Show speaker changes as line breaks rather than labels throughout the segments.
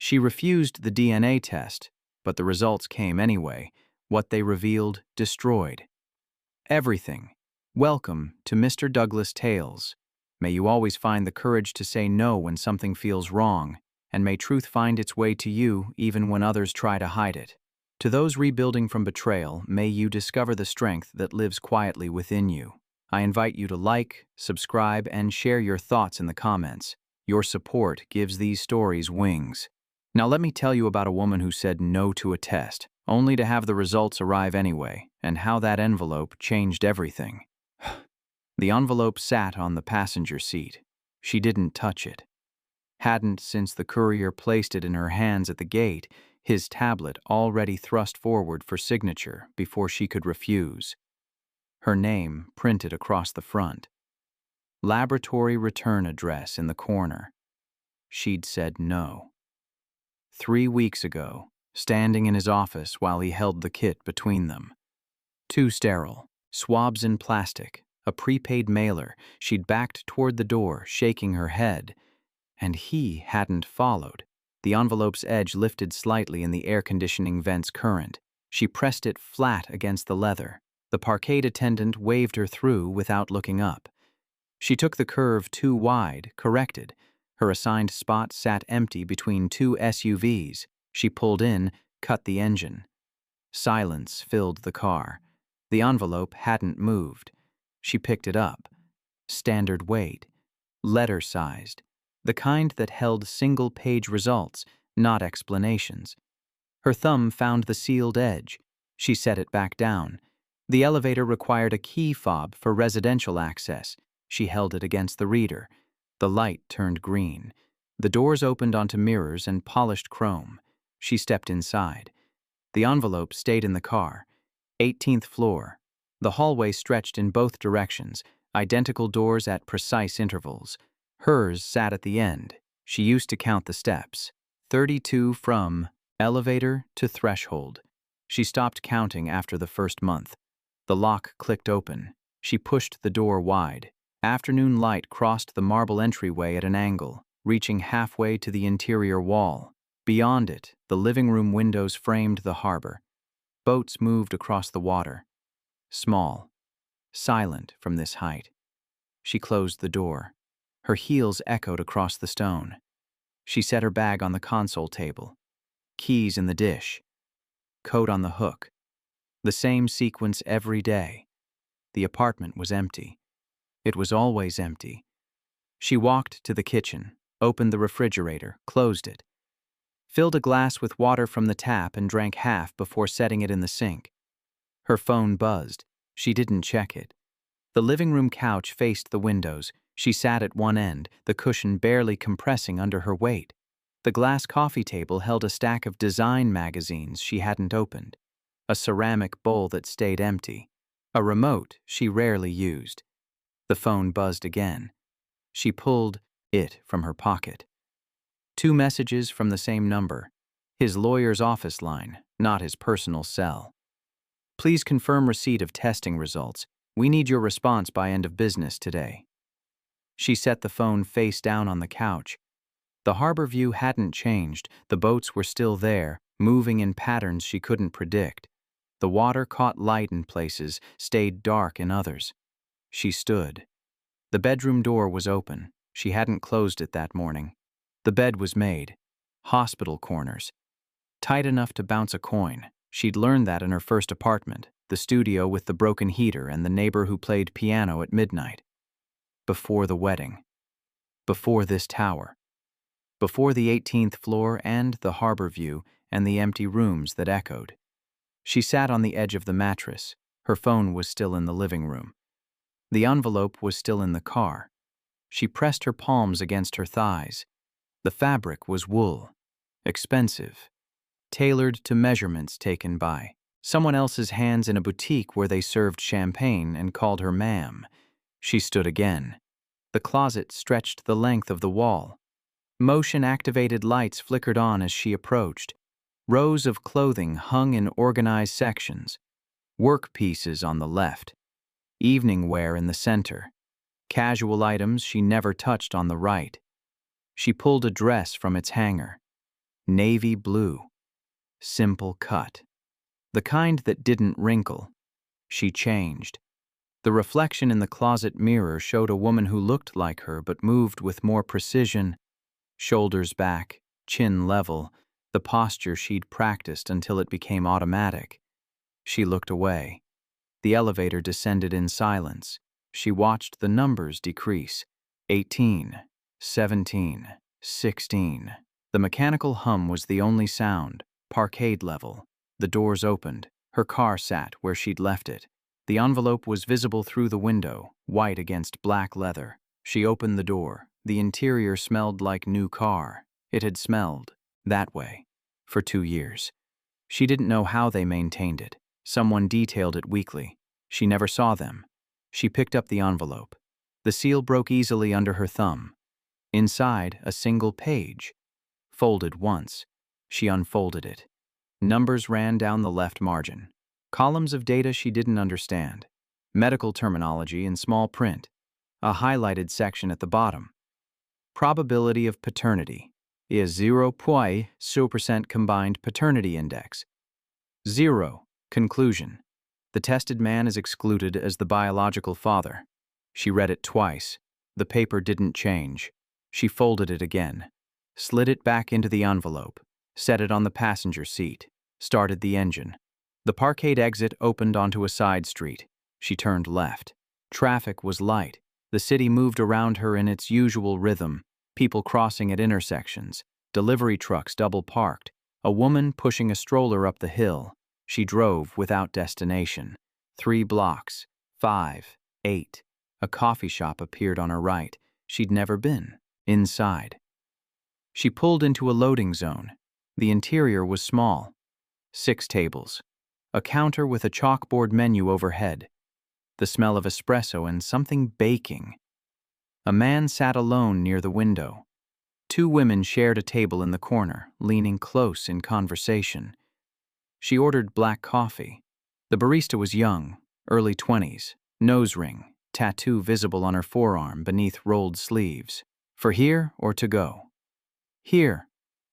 She refused the DNA test, but the results came anyway. What they revealed destroyed everything. Welcome to Mr. Douglas Tales. May you always find the courage to say no when something feels wrong, and may truth find its way to you even when others try to hide it. To those rebuilding from betrayal, may you discover the strength that lives quietly within you. I invite you to like, subscribe, and share your thoughts in the comments. Your support gives these stories wings. Now let me tell you about a woman who said no to a test, only to have the results arrive anyway, and how that envelope changed everything. The envelope sat on the passenger seat. She didn't touch it. Hadn't since the courier placed it in her hands at the gate, his tablet already thrust forward for signature before she could refuse. Her name printed across the front. Laboratory return address in the corner. She'd said no. 3 weeks ago, standing in his office while he held the kit between them. 2 sterile, swabs in plastic, a prepaid mailer. She'd backed toward the door, shaking her head, and he hadn't followed. The envelope's edge lifted slightly in the air conditioning vent's current. She pressed it flat against the leather. The parkade attendant waved her through without looking up. She took the curve too wide, corrected. Her assigned spot sat empty between 2 SUVs. She pulled in, cut the engine. Silence filled the car. The envelope hadn't moved. She picked it up. Standard weight. Letter-sized. The kind that held single-page results, not explanations. Her thumb found the sealed edge. She set it back down. The elevator required a key fob for residential access. She held it against the reader. The light turned green. The doors opened onto mirrors and polished chrome. She stepped inside. The envelope stayed in the car. 18th floor. The hallway stretched in both directions, identical doors at precise intervals. Hers sat at the end. She used to count the steps. 32 from elevator to threshold. She stopped counting after the first month. The lock clicked open. She pushed the door wide. Afternoon light crossed the marble entryway at an angle, reaching halfway to the interior wall. Beyond it, the living room windows framed the harbor. Boats moved across the water. Small, silent from this height. She closed the door. Her heels echoed across the stone. She set her bag on the console table. Keys in the dish. Coat on the hook. The same sequence every day. The apartment was empty. It was always empty. She walked to the kitchen, opened the refrigerator, closed it. Filled a glass with water from the tap and drank half before setting it in the sink. Her phone buzzed. She didn't check it. The living room couch faced the windows. She sat at one end, the cushion barely compressing under her weight. The glass coffee table held a stack of design magazines she hadn't opened. A ceramic bowl that stayed empty. A remote she rarely used. The phone buzzed again. She pulled it from her pocket. 2 messages from the same number. His lawyer's office line, not his personal cell. Please confirm receipt of testing results. We need your response by end of business today. She set the phone face down on the couch. The harbor view hadn't changed. The boats were still there, moving in patterns she couldn't predict. The water caught light in places, stayed dark in others. She stood. The bedroom door was open. She hadn't closed it that morning. The bed was made. Hospital corners. Tight enough to bounce a coin. She'd learned that in her first apartment, the studio with the broken heater and the neighbor who played piano at midnight. Before the wedding. Before this tower. Before the 18th floor and the harbor view and the empty rooms that echoed. She sat on the edge of the mattress. Her phone was still in the living room. The envelope was still in the car. She pressed her palms against her thighs. The fabric was wool. Expensive. Tailored to measurements taken by someone else's hands in a boutique where they served champagne and called her ma'am. She stood again. The closet stretched the length of the wall. Motion-activated lights flickered on as she approached. Rows of clothing hung in organized sections. Work pieces on the left. Evening wear in the center. Casual items she never touched on the right. She pulled a dress from its hanger. Navy blue. Simple cut. The kind that didn't wrinkle. She changed. The reflection in the closet mirror showed a woman who looked like her but moved with more precision. Shoulders back, chin level, the posture she'd practiced until it became automatic. She looked away. The elevator descended in silence. She watched the numbers decrease. 18, 17, 16. The mechanical hum was the only sound, parkade level. The doors opened. Her car sat where she'd left it. The envelope was visible through the window, white against black leather. She opened the door. The interior smelled like new car. It had smelled that way for 2 years. She didn't know how they maintained it. Someone detailed it weekly. She never saw them. She picked up the envelope. The seal broke easily under her thumb. Inside, a single page. Folded once. She unfolded it. Numbers ran down the left margin. Columns of data she didn't understand. Medical terminology in small print. A highlighted section at the bottom. Probability of paternity is 0.0% combined paternity index. 0. Conclusion. The tested man is excluded as the biological father. She read it twice. The paper didn't change. She folded it again. Slid it back into the envelope. Set it on the passenger seat. Started the engine. The parkade exit opened onto a side street. She turned left. Traffic was light. The city moved around her in its usual rhythm. People crossing at intersections. Delivery trucks double parked. A woman pushing a stroller up the hill. She drove without destination. 3 blocks. 5. 8. A coffee shop appeared on her right. She'd never been. Inside. She pulled into a loading zone. The interior was small. 6 tables. A counter with a chalkboard menu overhead. The smell of espresso and something baking. A man sat alone near the window. 2 women shared a table in the corner, leaning close in conversation. She ordered black coffee. The barista was young, early 20s, nose ring, tattoo visible on her forearm beneath rolled sleeves. For here or to go? Here.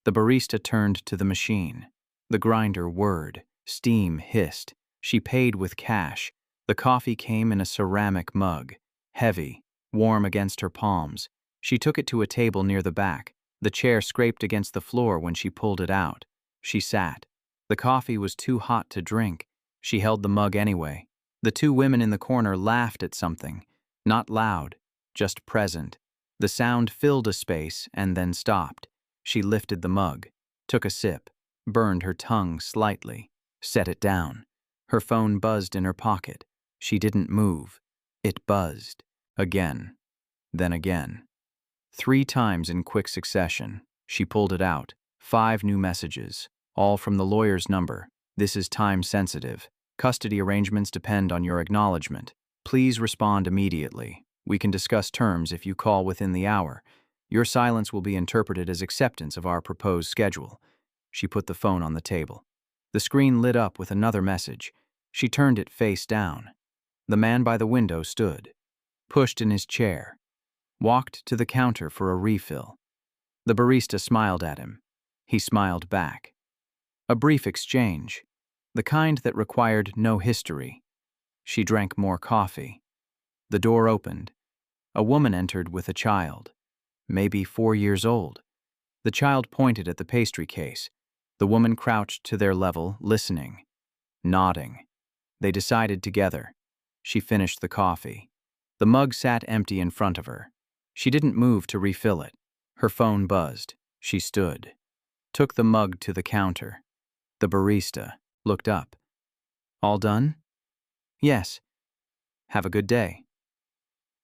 The barista turned to the machine. The grinder whirred. Steam hissed. She paid with cash. The coffee came in a ceramic mug. Heavy, warm against her palms. She took it to a table near the back. The chair scraped against the floor when she pulled it out. She sat. The coffee was too hot to drink. She held the mug anyway. The 2 women in the corner laughed at something. Not loud, just present. The sound filled a space and then stopped. She lifted the mug, took a sip, burned her tongue slightly, set it down. Her phone buzzed in her pocket. She didn't move. It buzzed. Again. Then again. 3 times in quick succession. She pulled it out. 5 new messages. All from the lawyer's number. This is time sensitive. Custody arrangements depend on your acknowledgement. Please respond immediately. We can discuss terms if you call within the hour. Your silence will be interpreted as acceptance of our proposed schedule. She put the phone on the table. The screen lit up with another message. She turned it face down. The man by the window stood, pushed in his chair, walked to the counter for a refill. The barista smiled at him. He smiled back. A brief exchange, the kind that required no history. She drank more coffee. The door opened. A woman entered with a child, maybe 4 years old. The child pointed at the pastry case. The woman crouched to their level, listening, nodding. They decided together. She finished the coffee. The mug sat empty in front of her. She didn't move to refill it. Her phone buzzed. She stood, took the mug to the counter. The barista looked up. All done? Yes. Have a good day.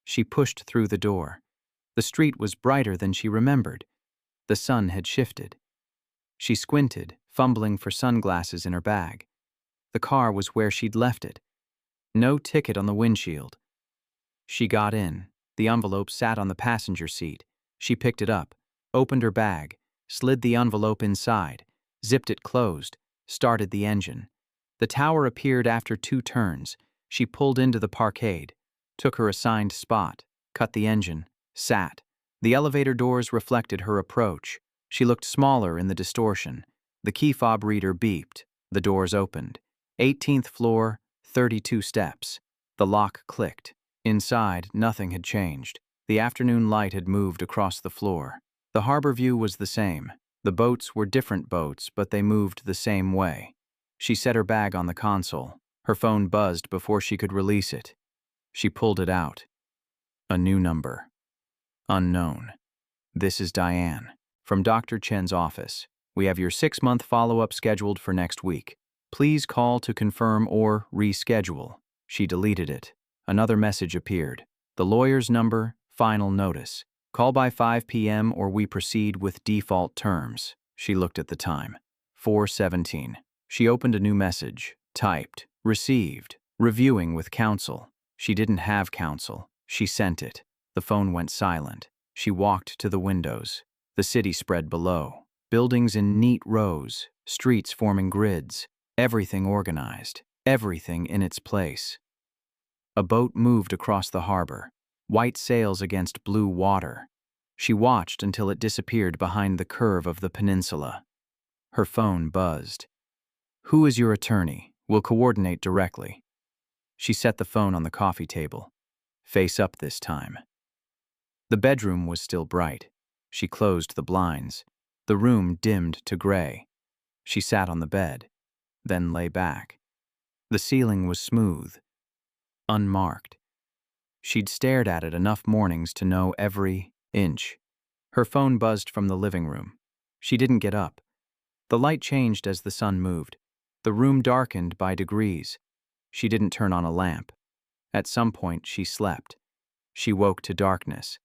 She pushed through the door. The street was brighter than she remembered. The sun had shifted. She squinted, fumbling for sunglasses in her bag. The car was where she'd left it. No ticket on the windshield. She got in. The envelope sat on the passenger seat. She picked it up, opened her bag, slid the envelope inside, zipped it closed, started the engine. The tower appeared after 2 turns. She pulled into the parkade, took her assigned spot, cut the engine, sat. The elevator doors reflected her approach. She looked smaller in the distortion. The key fob reader beeped. The doors opened. 18th floor, 32 steps. The lock clicked. Inside, nothing had changed. The afternoon light had moved across the floor. The harbor view was the same. The boats were different boats, but they moved the same way. She set her bag on the console. Her phone buzzed before she could release it. She pulled it out. A new number. Unknown. This is Diane. From Dr. Chen's office. We have your 6-month follow-up scheduled for next week. Please call to confirm or reschedule. She deleted it. Another message appeared. The lawyer's number, final notice. Call by 5 p.m. or we proceed with default terms. She looked at the time. 4:17. She opened a new message. Typed. Received. Reviewing with counsel. She didn't have counsel. She sent it. The phone went silent. She walked to the windows. The city spread below. Buildings in neat rows. Streets forming grids. Everything organized. Everything in its place. A boat moved across the harbor. White sails against blue water. She watched until it disappeared behind the curve of the peninsula. Her phone buzzed. Who is your attorney? We'll coordinate directly. She set the phone on the coffee table. Face up this time. The bedroom was still bright. She closed the blinds. The room dimmed to gray. She sat on the bed, then lay back. The ceiling was smooth, unmarked. She'd stared at it enough mornings to know every inch. Her phone buzzed from the living room. She didn't get up. The light changed as the sun moved. The room darkened by degrees. She didn't turn on a lamp. At some point, she slept. She woke to darkness.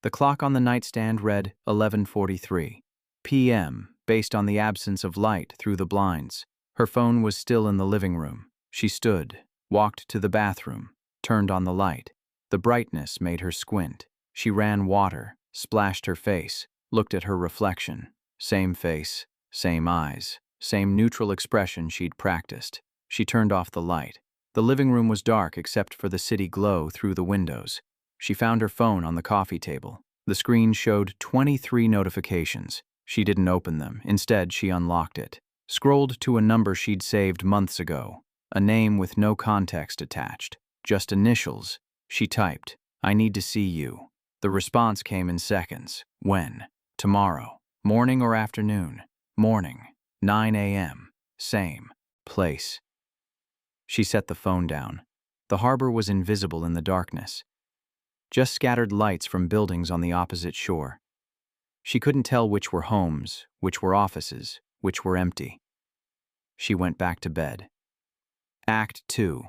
The clock on the nightstand read 11:43 p.m. based on the absence of light through the blinds. Her phone was still in the living room. She stood, walked to the bathroom, turned on the light. The brightness made her squint. She ran water, splashed her face, looked at her reflection. Same face, same eyes, same neutral expression she'd practiced. She turned off the light. The living room was dark except for the city glow through the windows. She found her phone on the coffee table. The screen showed 23 notifications. She didn't open them. Instead, she unlocked it. Scrolled to a number she'd saved months ago. A name with no context attached. Just initials. She typed, "I need to see you." The response came in seconds. When? Tomorrow. Morning or afternoon? Morning. 9 a.m. Same. Place. She set the phone down. The harbor was invisible in the darkness. Just scattered lights from buildings on the opposite shore. She couldn't tell which were homes, which were offices, which were empty. She went back to bed. Act 2.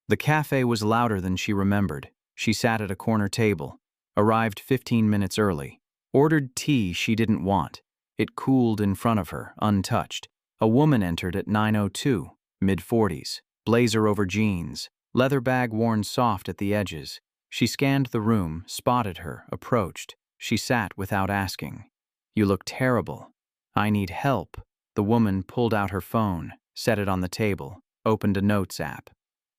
The cafe was louder than she remembered. She sat at a corner table, arrived 15 minutes early, ordered tea she didn't want. It cooled in front of her, untouched. A woman entered at 9:02, mid-40s, blazer over jeans, leather bag worn soft at the edges. She scanned the room, spotted her, approached. She sat without asking. "You look terrible. I need help." The woman pulled out her phone, set it on the table, opened a notes app.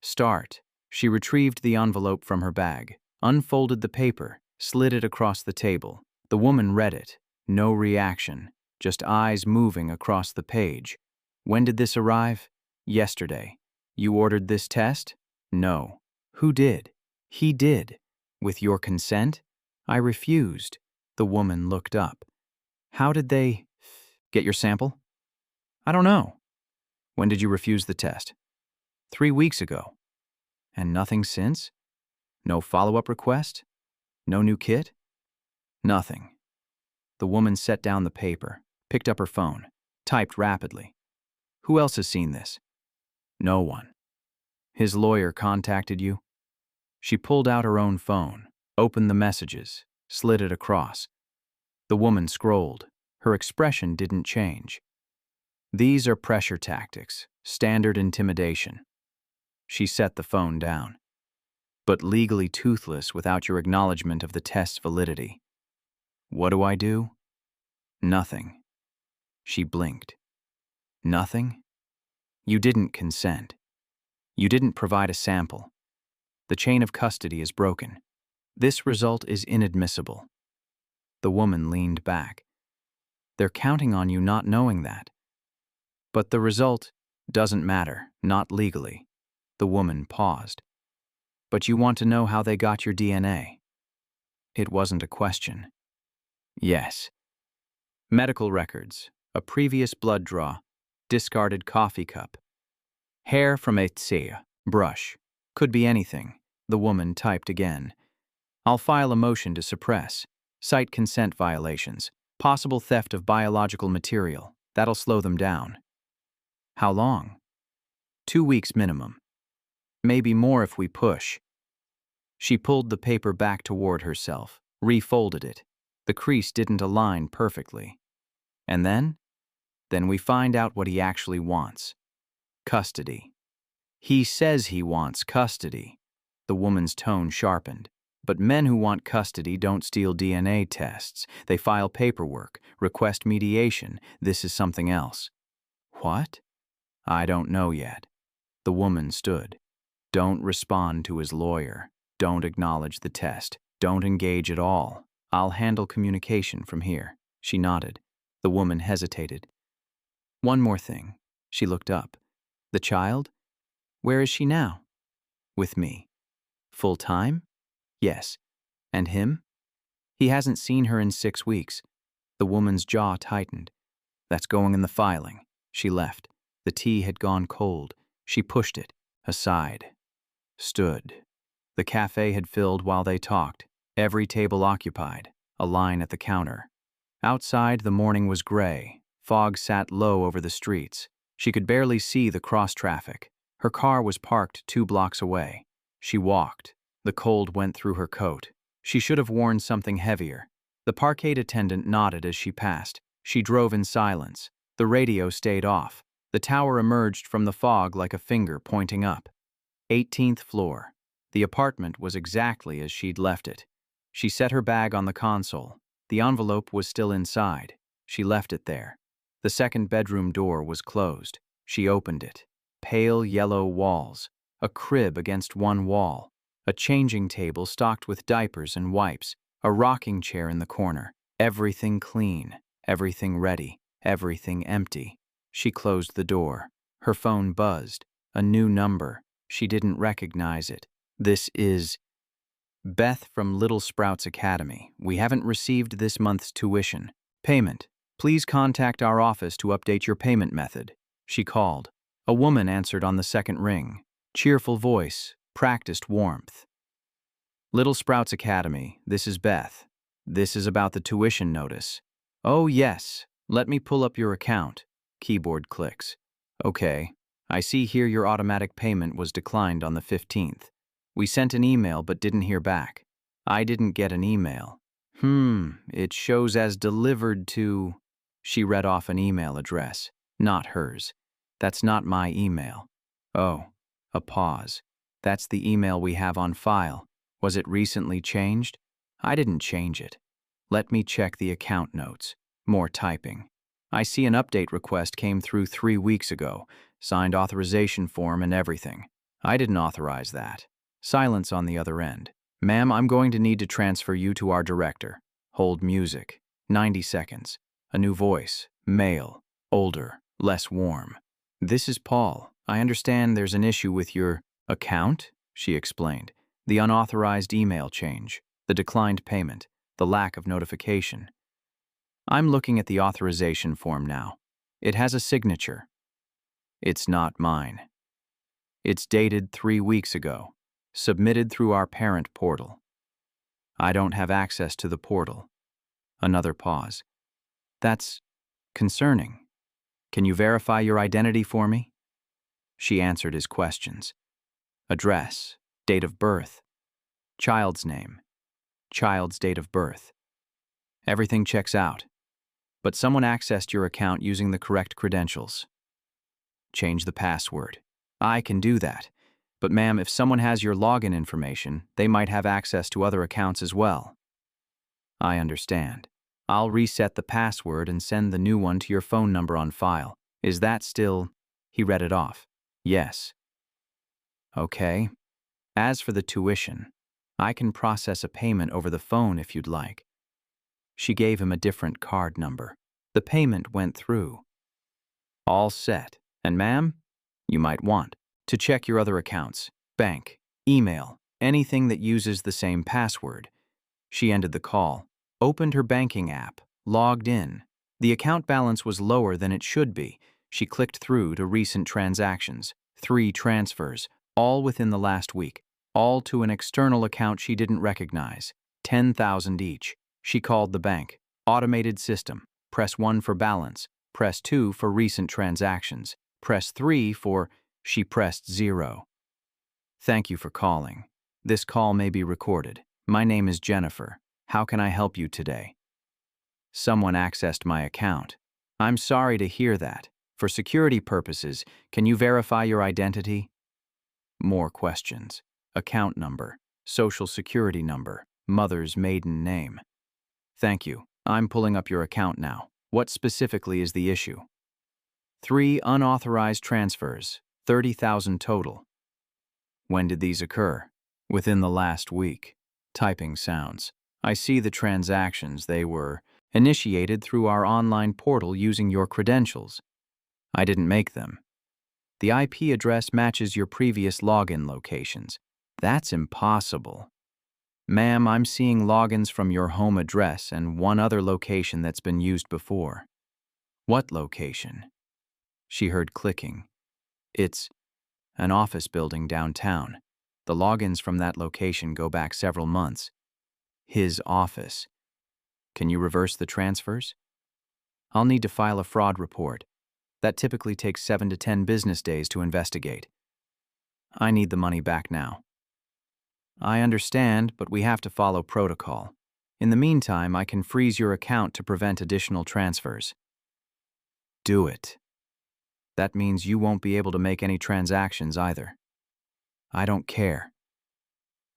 Start. She retrieved the envelope from her bag, unfolded the paper, slid it across the table. The woman read it. No reaction, just eyes moving across the page. "When did this arrive?" "Yesterday." "You ordered this test?" "No." "Who did?" "He did." "With your consent?" "I refused." The woman looked up. "How did they get your sample?" "I don't know." "When did you refuse the test?" 3 weeks ago. "And nothing since? No follow-up request? No new kit?" "Nothing." The woman set down the paper, picked up her phone, typed rapidly. "Who else has seen this?" "No one." "His lawyer contacted you?" She pulled out her own phone, opened the messages, slid it across. The woman scrolled. Her expression didn't change. "These are pressure tactics, standard intimidation." She set the phone down. "But legally toothless without your acknowledgement of the test's validity." "What do I do?" "Nothing." She blinked. "Nothing? You didn't consent. You didn't provide a sample. The chain of custody is broken. This result is inadmissible." The woman leaned back. They're counting on you not knowing that. But the result doesn't matter, not legally. The woman paused. But you want to know how they got your DNA? It wasn't a question. Yes. Medical records, a previous blood draw, discarded coffee cup. Hair from a tse, brush. Could be anything. The woman typed again. I'll file a motion to suppress. Cite consent violations. Possible theft of biological material. That'll slow them down. How long? 2 weeks minimum. Maybe more if we push. She pulled the paper back toward herself, refolded it. The crease didn't align perfectly. And then? Then we find out what he actually wants. Custody. He says he wants custody. The woman's tone sharpened. But men who want custody don't steal DNA tests. They file paperwork, request mediation. This is something else. What? I don't know yet. The woman stood. Don't respond to his lawyer. Don't acknowledge the test. Don't engage at all. I'll handle communication from here. She nodded. The woman hesitated. One more thing. She looked up. The child? Where is she now? With me. Full time? Yes. And him? He hasn't seen her in 6 weeks. The woman's jaw tightened. That's going in the filing. She left. The tea had gone cold. She pushed it aside. Stood. The cafe had filled while they talked. Every table occupied. A line at the counter. Outside, the morning was gray. Fog sat low over the streets. She could barely see the cross-traffic. Her car was parked 2 blocks away. She walked. The cold went through her coat. She should have worn something heavier. The parkade attendant nodded as she passed. She drove in silence. The radio stayed off. The tower emerged from the fog like a finger pointing up. 18th floor. The apartment was exactly as she'd left it. She set her bag on the console. The envelope was still inside. She left it there. The second bedroom door was closed. She opened it. Pale yellow walls. A crib against one wall. A changing table stocked with diapers and wipes. A rocking chair in the corner. Everything clean. Everything ready. Everything empty. She closed the door. Her phone buzzed. A new number. She didn't recognize it. This is Beth from Little Sprouts Academy. We haven't received this month's tuition. Payment. Please contact our office to update your payment method. She called. A woman answered on the second ring. Cheerful voice, practiced warmth. Little Sprouts Academy, this is Beth. This is about the tuition notice. Oh, yes. Let me pull up your account. Keyboard clicks. Okay. I see here your automatic payment was declined on the 15th. We sent an email but didn't hear back. I didn't get an email. It shows as delivered to... She read off an email address, not hers. That's not my email. Oh, a pause. That's the email we have on file. Was it recently changed? I didn't change it. Let me check the account notes. More typing. I see an update request came through 3 weeks ago. Signed authorization form and everything. I didn't authorize that. Silence on the other end. Ma'am, I'm going to need to transfer you to our director. Hold music. 90 seconds. A new voice. Male. Older. Less warm. This is Paul. I understand there's an issue with your account, she explained. The unauthorized email change. The declined payment. The lack of notification. I'm looking at the authorization form now. It has a signature. It's not mine. It's dated 3 weeks ago. Submitted through our parent portal. I don't have access to the portal. Another pause. That's concerning. Can you verify your identity for me? She answered his questions. Address, date of birth, child's name, child's date of birth. Everything checks out. But someone accessed your account using the correct credentials. Change the password. I can do that. But ma'am, if someone has your login information, they might have access to other accounts as well. I understand. I'll reset the password and send the new one to your phone number on file. Is that still... He read it off. Yes. Okay. As for the tuition, I can process a payment over the phone if you'd like. She gave him a different card number. The payment went through. All set. And ma'am, you might want to check your other accounts, bank, email, anything that uses the same password. She ended the call, opened her banking app, logged in. The account balance was lower than it should be. She clicked through to recent transactions, 3 transfers, all within the last week, all to an external account she didn't recognize, 10,000 each. She called the bank. Automated system. Press 1 for balance. Press 2 for recent transactions. Press 3 for... She pressed 0. Thank you for calling. This call may be recorded. My name is Jennifer. How can I help you today? Someone accessed my account. I'm sorry to hear that. For security purposes, can you verify your identity? More questions. Account number, social security number, mother's maiden name. Thank you. I'm pulling up your account now. What specifically is the issue? 3 unauthorized transfers, 30,000 total. When did these occur? Within the last week. Typing sounds. I see the transactions. They were initiated through our online portal using your credentials. I didn't make them. The IP address matches your previous login locations. That's impossible. Ma'am, I'm seeing logins from your home address and one other location that's been used before. What location? She heard clicking. It's an office building downtown. The logins from that location go back several months. His office. Can you reverse the transfers? I'll need to file a fraud report. That typically takes 7 to 10 business days to investigate. I need the money back now. I understand, but we have to follow protocol. In the meantime, I can freeze your account to prevent additional transfers. Do it. That means you won't be able to make any transactions either. I don't care.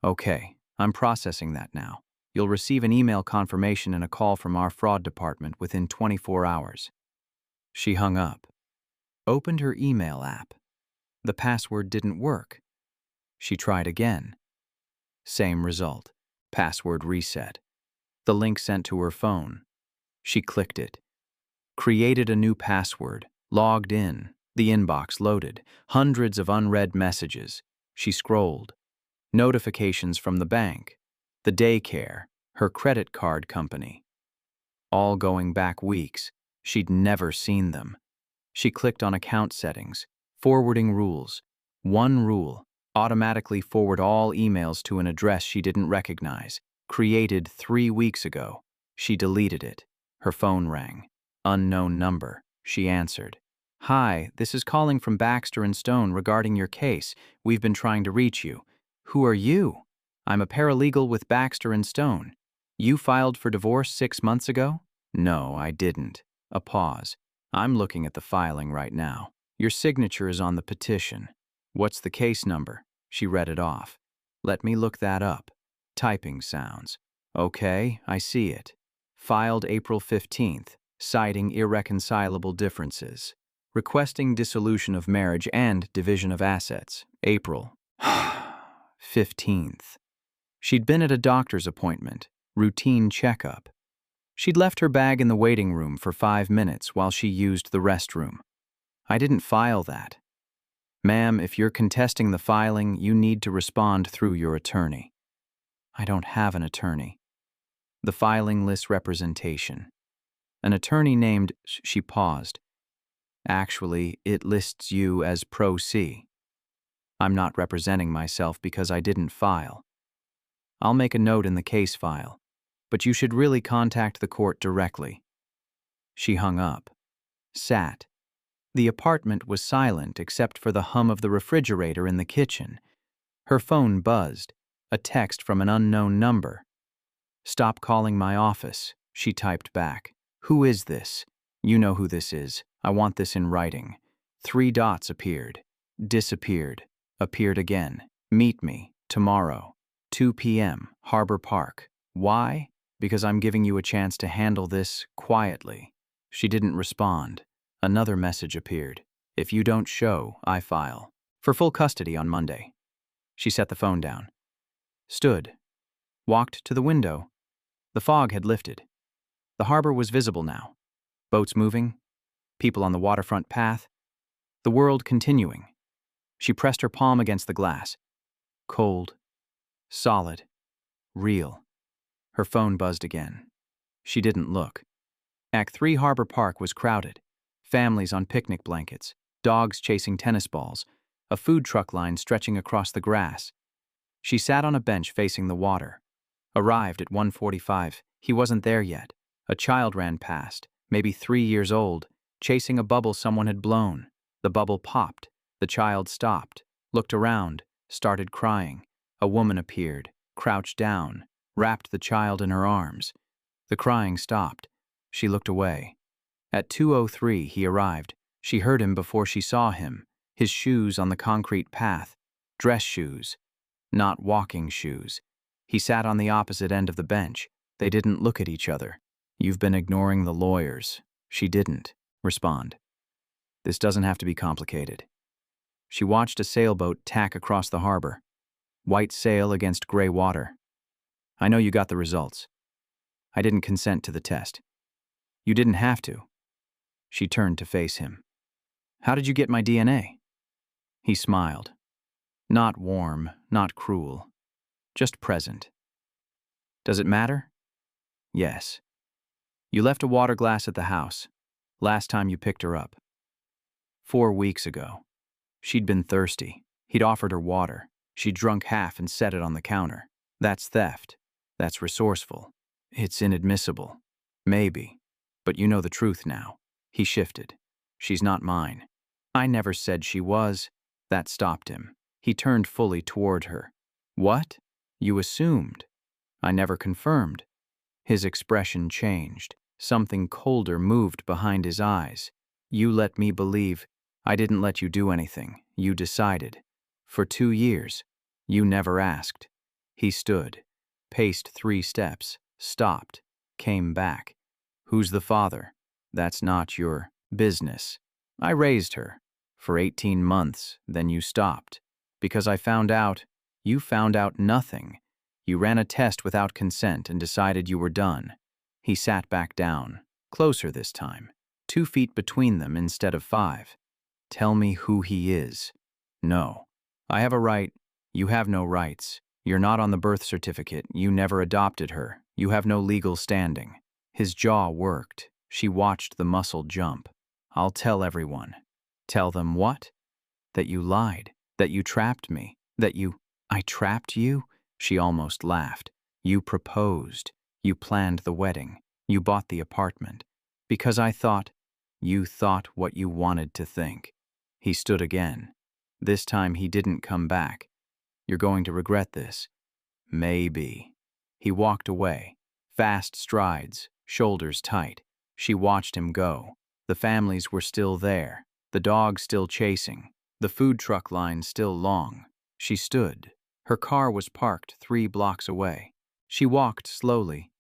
Okay, I'm processing that now. You'll receive an email confirmation and a call from our fraud department within 24 hours. She hung up. Opened her email app. The password didn't work. She tried again. Same result. Password reset. The link sent to her phone. She clicked it. Created a new password. Logged in. The inbox loaded. Hundreds of unread messages. She scrolled. Notifications from the bank, the daycare, her credit card company. All going back weeks. She'd never seen them. She clicked on account settings, forwarding rules. One rule, automatically forward all emails to an address she didn't recognize, created 3 weeks ago. She deleted it. Her phone rang. Unknown number. She answered. Hi, this is calling from Baxter & Stone regarding your case. We've been trying to reach you. Who are you? I'm a paralegal with Baxter & Stone. You filed for divorce 6 months ago? No, I didn't. A pause. I'm looking at the filing right now. Your signature is on the petition. What's the case number? She read it off. Let me look that up. Typing sounds. Okay, I see it. Filed April 15th, citing irreconcilable differences. Requesting dissolution of marriage and division of assets. April 15th. She'd been at a doctor's appointment, routine checkup. She'd left her bag in the waiting room for 5 minutes while she used the restroom. I didn't file that. Ma'am, if you're contesting the filing, you need to respond through your attorney. I don't have an attorney. The filing lists representation. An attorney named... She paused. Actually, it lists you as pro se. I'm not representing myself because I didn't file. I'll make a note in the case file, but you should really contact the court directly. She hung up. Sat. The apartment was silent except for the hum of the refrigerator in the kitchen. Her phone buzzed. A text from an unknown number. Stop calling my office, she typed back. Who is this? You know who this is. I want this in writing. 3 dots appeared. Disappeared. Appeared again. Meet me, tomorrow, 2 p.m., Harbor Park. Why? Because I'm giving you a chance to handle this quietly. She didn't respond. Another message appeared. If you don't show, I file. For full custody on Monday. She set the phone down. Stood. Walked to the window. The fog had lifted. The harbor was visible now. Boats moving, people on the waterfront path, the world continuing. She pressed her palm against the glass. Cold, solid, real. Her phone buzzed again. She didn't look. Act 3 Harbor Park was crowded. Families on picnic blankets, dogs chasing tennis balls, a food truck line stretching across the grass. She sat on a bench facing the water. Arrived at 1:45. He wasn't there yet. A child ran past, maybe 3 years old, chasing a bubble someone had blown. The bubble popped. The child stopped, looked around, started crying. A woman appeared, crouched down, wrapped the child in her arms. The crying stopped. She looked away. At 2:03 he arrived. She heard him before she saw him. His shoes on the concrete path. Dress shoes. Not walking shoes. He sat on the opposite end of the bench. They didn't look at each other. You've been ignoring the lawyers. She didn't respond. This doesn't have to be complicated. She watched a sailboat tack across the harbor. White sail against gray water. I know you got the results. I didn't consent to the test. You didn't have to. She turned to face him. How did you get my DNA? He smiled. Not warm, not cruel. Just present. Does it matter? Yes. You left a water glass at the house. Last time you picked her up. 4 weeks ago. She'd been thirsty. He'd offered her water. She'd drunk half and set it on the counter. That's theft. That's resourceful. It's inadmissible. Maybe. But you know the truth now. He shifted. She's not mine. I never said she was. That stopped him. He turned fully toward her. What? You assumed. I never confirmed. His expression changed. Something colder moved behind his eyes. You let me believe. I didn't let you do anything. You decided. For 2 years. You never asked. He stood, paced 3 steps, stopped, came back. Who's the father? That's not your business. I raised her. For 18 months, then you stopped. Because I found out. You found out nothing. You ran a test without consent and decided you were done. He sat back down, closer this time, 2 feet between them instead of 5. Tell me who he is. No. I have a right. You have no rights. You're not on the birth certificate. You never adopted her. You have no legal standing. His jaw worked. She watched the muscle jump. I'll tell everyone. Tell them what? That you lied. That you trapped me. I trapped you? She almost laughed. You proposed. You planned the wedding. You bought the apartment. Because I thought. You thought what you wanted to think. He stood again. This time he didn't come back. You're going to regret this. Maybe. He walked away. Fast strides, shoulders tight. She watched him go. The families were still there. The dog still chasing. The food truck line still long. She stood. Her car was parked 3 blocks away. She walked slowly.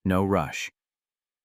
No rush.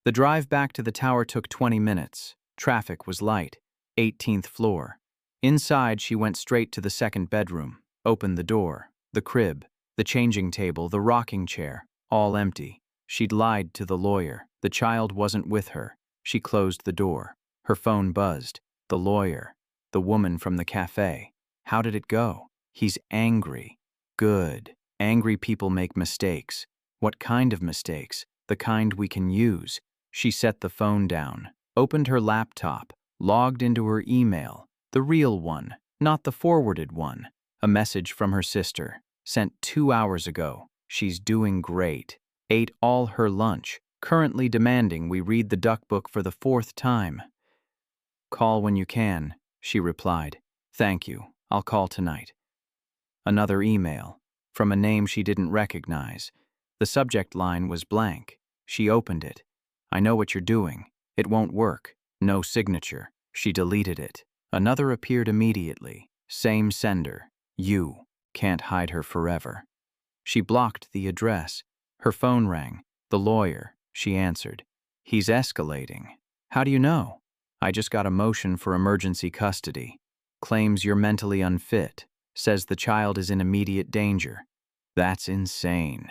The drive back to the tower took 20 minutes. Traffic was light. 18th floor. Inside, she went straight to the 2nd bedroom, opened the door, the crib, the changing table, the rocking chair, all empty. She'd lied to the lawyer. The child wasn't with her. She closed the door. Her phone buzzed. The lawyer. The woman from the cafe. How did it go? He's angry. Good. Angry people make mistakes. What kind of mistakes? The kind we can use. She set the phone down, opened her laptop, logged into her email. The real one, not the forwarded one. A message from her sister, sent 2 hours ago. She's doing great. Ate all her lunch. Currently demanding we read the duck book for the 4th time. Call when you can, she replied. Thank you. I'll call tonight. Another email, from a name she didn't recognize. The subject line was blank. She opened it. I know what you're doing. It won't work. No signature. She deleted it. Another appeared immediately. Same sender. You. Can't hide her forever. She blocked the address. Her phone rang. The lawyer. She answered. He's escalating. How do you know? I just got a motion for emergency custody. Claims you're mentally unfit. Says the child is in immediate danger. That's insane.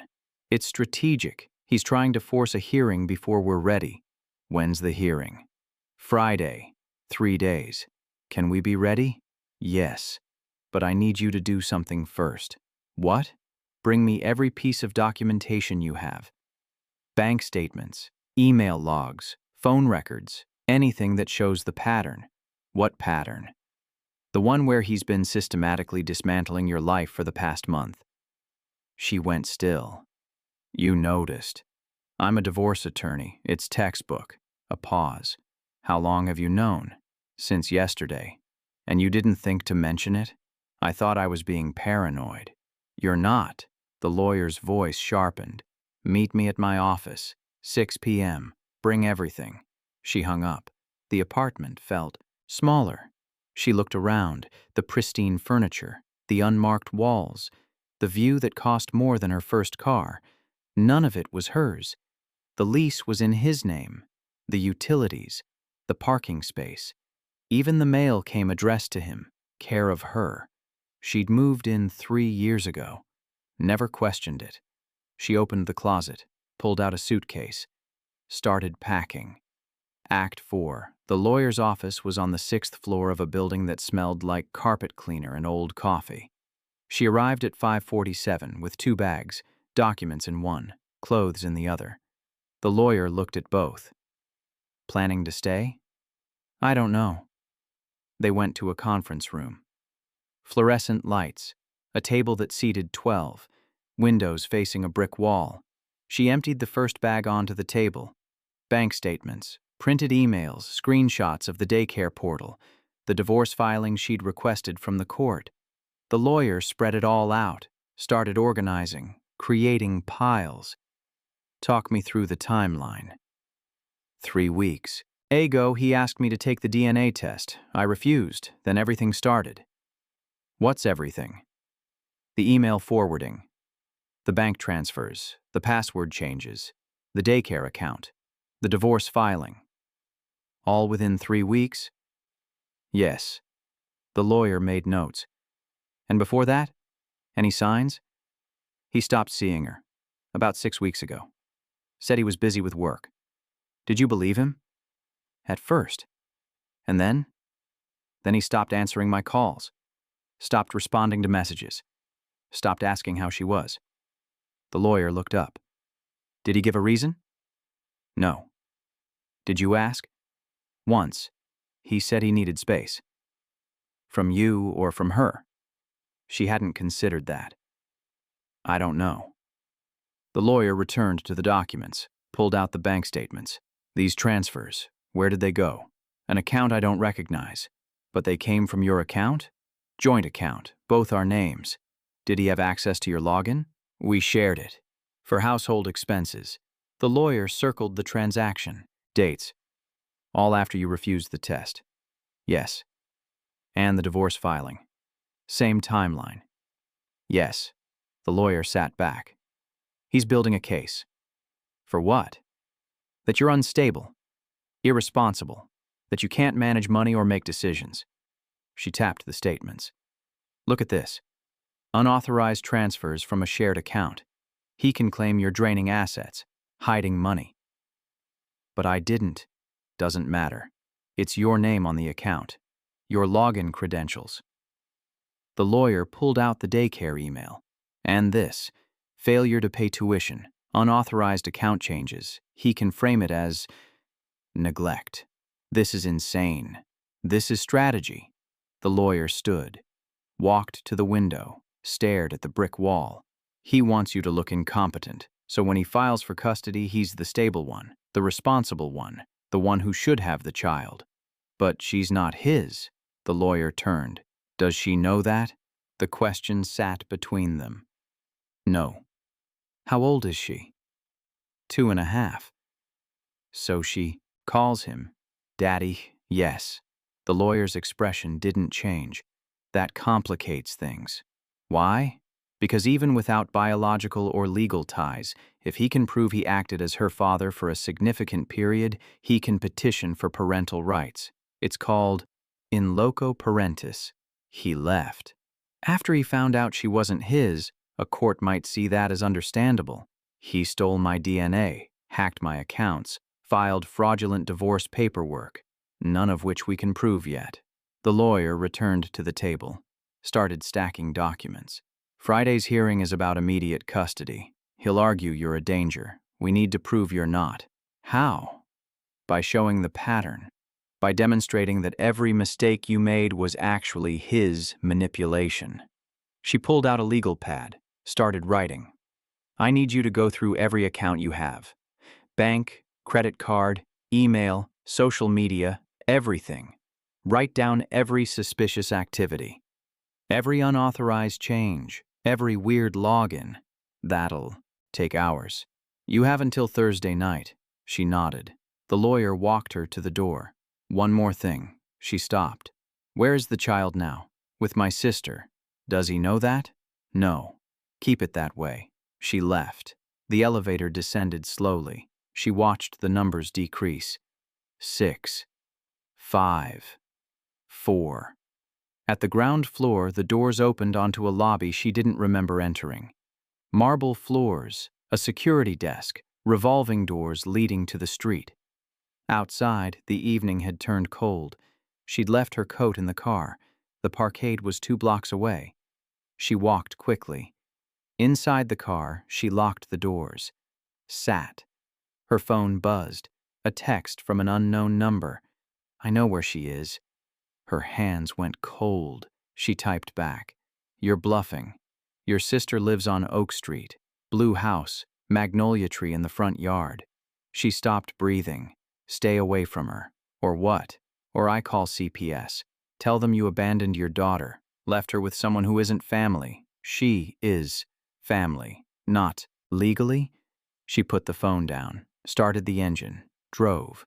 It's strategic. He's trying to force a hearing before we're ready. When's the hearing? Friday, 3 days. Can we be ready? Yes. But I need you to do something first. What? Bring me every piece of documentation you have. Bank statements, email logs, phone records, anything that shows the pattern. What pattern? The one where he's been systematically dismantling your life for the past month. She went still. You noticed. I'm a divorce attorney. It's textbook. A pause. How long have you known? Since yesterday. And you didn't think to mention it? I thought I was being paranoid. You're not. The lawyer's voice sharpened. Meet me at my office. 6 p.m. Bring everything. She hung up. The apartment felt smaller. She looked around, the pristine furniture, the unmarked walls, the view that cost more than her first car. None of it was hers. The lease was in his name. The utilities, the parking space. Even the mail came addressed to him, care of her. She'd moved in 3 years ago. Never questioned it. She opened the closet, pulled out a suitcase, started packing. Act 4. The lawyer's office was on the 6th floor of a building that smelled like carpet cleaner and old coffee. She arrived at 5:47 with 2 bags, documents in one, clothes in the other. The lawyer looked at both. Planning to stay? I don't know. They went to a conference room. Fluorescent lights, a table that seated 12, windows facing a brick wall. She emptied the first bag onto the table. Bank statements, printed emails, screenshots of the daycare portal, the divorce filing she'd requested from the court. The lawyer spread it all out, started organizing, creating piles. Talk me through the timeline. 3 weeks. Ago, he asked me to take the DNA test. I refused. Then everything started. What's everything? The email forwarding, the bank transfers, the password changes, the daycare account, the divorce filing. All within 3 weeks? Yes. The lawyer made notes. And before that? Any signs? He stopped seeing her. About 6 weeks ago. Said he was busy with work. Did you believe him? At first. And then? Then he stopped answering my calls. Stopped responding to messages. Stopped asking how she was. The lawyer looked up. Did he give a reason? No. Did you ask? Once. He said he needed space. From you or from her? She hadn't considered that. I don't know. The lawyer returned to the documents, pulled out the bank statements. These transfers, where did they go? An account I don't recognize. But they came from your account? Joint account, both our names. Did he have access to your login? We shared it. For household expenses. The lawyer circled the transaction. Dates. All after you refused the test. Yes. And the divorce filing. Same timeline. Yes. The lawyer sat back. He's building a case. For what? That you're unstable, irresponsible, that you can't manage money or make decisions. She tapped the statements. Look at this. Unauthorized transfers from a shared account. He can claim you're draining assets, hiding money. But I didn't. Doesn't matter. It's your name on the account. Your login credentials. The lawyer pulled out the daycare email. And this. Failure to pay tuition. Unauthorized account changes. He can frame it as neglect. This is insane. This is strategy. The lawyer stood, walked to the window, stared at the brick wall. He wants you to look incompetent, so when he files for custody, he's the stable one, the responsible one, the one who should have the child. But she's not his. The lawyer turned. Does she know that? The question sat between them. No. How old is she? 2.5. So she calls him Daddy. Yes. The lawyer's expression didn't change. That complicates things. Why? Because even without biological or legal ties, if he can prove he acted as her father for a significant period, he can petition for parental rights. It's called in loco parentis. He left. After he found out she wasn't his, a court might see that as understandable. He stole my DNA, hacked my accounts, filed fraudulent divorce paperwork. none of which we can prove yet. The lawyer returned to the table, started stacking documents. Friday's hearing is about immediate custody. He'll argue you're a danger. We need to prove you're not. How? By showing the pattern. By demonstrating that every mistake you made was actually his manipulation. She pulled out a legal pad, started writing. I need you to go through every account you have. Bank, credit card, email, social media, everything. Write down every suspicious activity. Every unauthorized change, every weird login. That'll take hours. You have until Thursday night. She nodded. The lawyer walked her to the door. One more thing. She stopped. Where is the child now? With my sister. Does he know that? No. Keep it that way. She left. The elevator descended slowly. She watched the numbers decrease. 6, 5, 4. At the ground floor, the doors opened onto a lobby she didn't remember entering. Marble floors, a security desk, revolving doors leading to the street. Outside, the evening had turned cold. She'd left her coat in the car. The parkade was 2 blocks away. She walked quickly. Inside the car, she locked the doors. Sat. Her phone buzzed. A text from an unknown number. I know where she is. Her hands went cold. She typed back. You're bluffing. Your sister lives on Oak Street. Blue house, magnolia tree in the front yard. She stopped breathing. Stay away from her. Or what? Or I call CPS. Tell them you abandoned your daughter, left her with someone who isn't family. She is family, not legally. She put the phone down, started the engine, drove.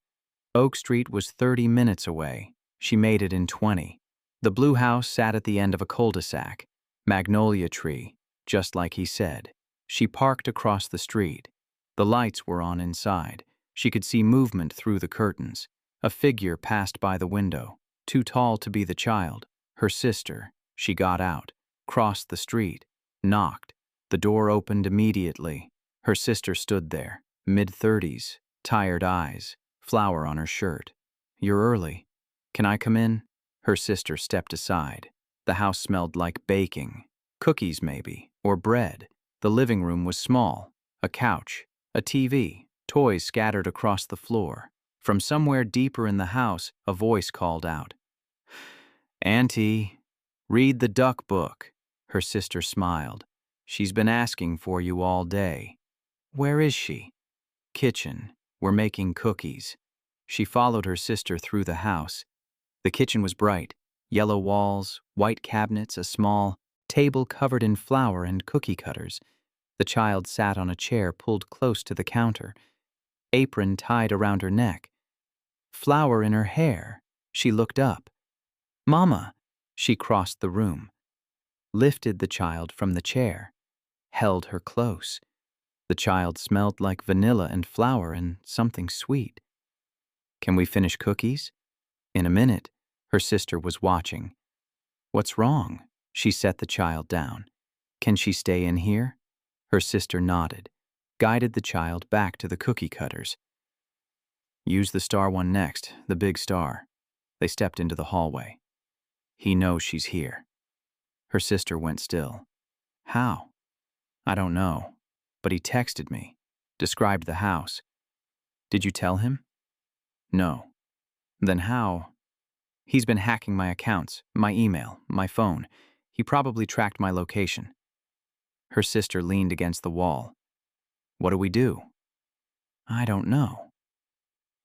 Oak Street was 30 minutes away. She made it in 20. The blue house sat at the end of a cul-de-sac. Magnolia tree, just like he said. She parked across the street. The lights were on inside. She could see movement through the curtains. A figure passed by the window, too tall to be the child. Her sister. She got out, crossed the street, knocked. The door opened immediately. Her sister stood there, mid-30s, tired eyes, flour on her shirt. You're early. Can I come in? Her sister stepped aside. The house smelled like baking. Cookies maybe, or bread. The living room was small. A couch, a TV, toys scattered across the floor. From somewhere deeper in the house, a voice called out. Auntie, read the duck book. Her sister smiled. She's been asking for you all day. Where is she? Kitchen. We're making cookies. She followed her sister through the house. The kitchen was bright. Yellow walls, white cabinets, a small table covered in flour and cookie cutters. The child sat on a chair pulled close to the counter. Apron tied around her neck. Flour in her hair. She looked up. Mama. She crossed the room. Lifted the child from the chair. Held her close. The child smelled like vanilla and flour and something sweet. Can we finish cookies? In a minute. Her sister was watching. What's wrong? She set the child down. Can she stay in here? Her sister nodded, guided the child back to the cookie cutters. Use the star one next, the big star. They stepped into the hallway. He knows she's here. Her sister went still. How? I don't know, but he texted me, described the house. Did you tell him? No. Then how? He's been hacking my accounts, my email, my phone. He probably tracked my location. Her sister leaned against the wall. What do we do? I don't know.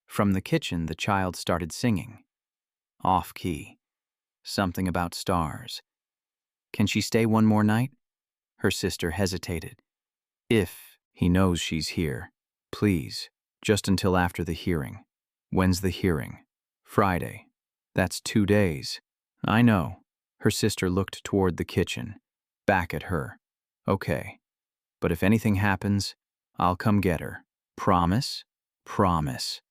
From the kitchen, the child started singing. Off key. Something about stars. Can she stay one more night? Her sister hesitated. If he knows she's here, please, just until after the hearing. When's the hearing? Friday. That's 2 days. I know. Her sister looked toward the kitchen, back at her. Okay. But if anything happens, I'll come get her. Promise? Promise.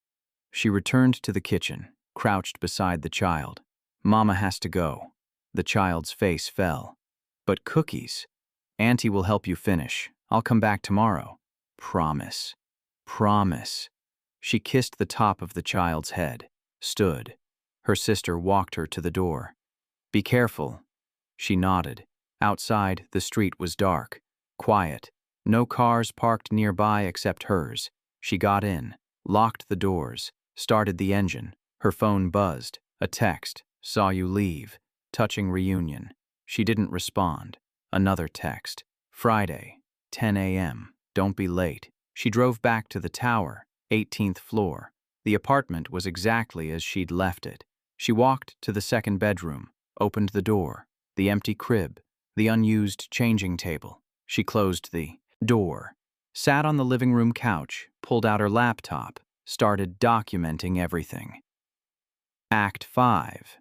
She returned to the kitchen, crouched beside the child. Mama has to go. The child's face fell. But cookies. Auntie will help you finish. I'll come back tomorrow. Promise. Promise. She kissed the top of the child's head, stood. Her sister walked her to the door. "Be careful." She nodded. Outside, the street was dark, quiet. No cars parked nearby except hers. She got in, locked the doors, started the engine. Her phone buzzed. A text. "Saw you leave. Touching reunion." She didn't respond. Another text. "Friday, 10 a.m. Don't be late." She drove back to the tower, 18th floor. The apartment was exactly as she'd left it. She walked to the second bedroom, opened the door. The empty crib, the unused changing table. She closed the door, sat on the living room couch, pulled out her laptop, started documenting everything. Act 5.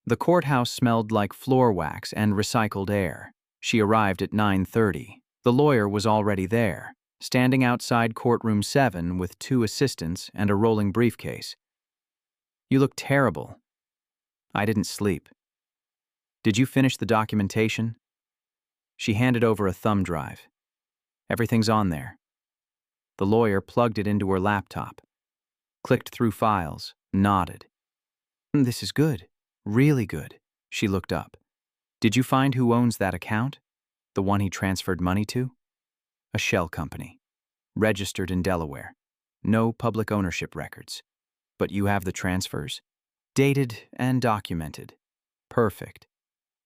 The courthouse smelled like floor wax and recycled air. She arrived at 9:30. The lawyer was already there, standing outside courtroom 7 with 2 assistants and a rolling briefcase. "You look terrible." "I didn't sleep." "Did you finish the documentation?" She handed over a thumb drive. "Everything's on there." The lawyer plugged it into her laptop, clicked through files, nodded. "This is good. Really good." She looked up. "Did you find who owns that account? The one he transferred money to?" "A shell company. Registered in Delaware. No public ownership records. But you have the transfers? Dated and documented. Perfect."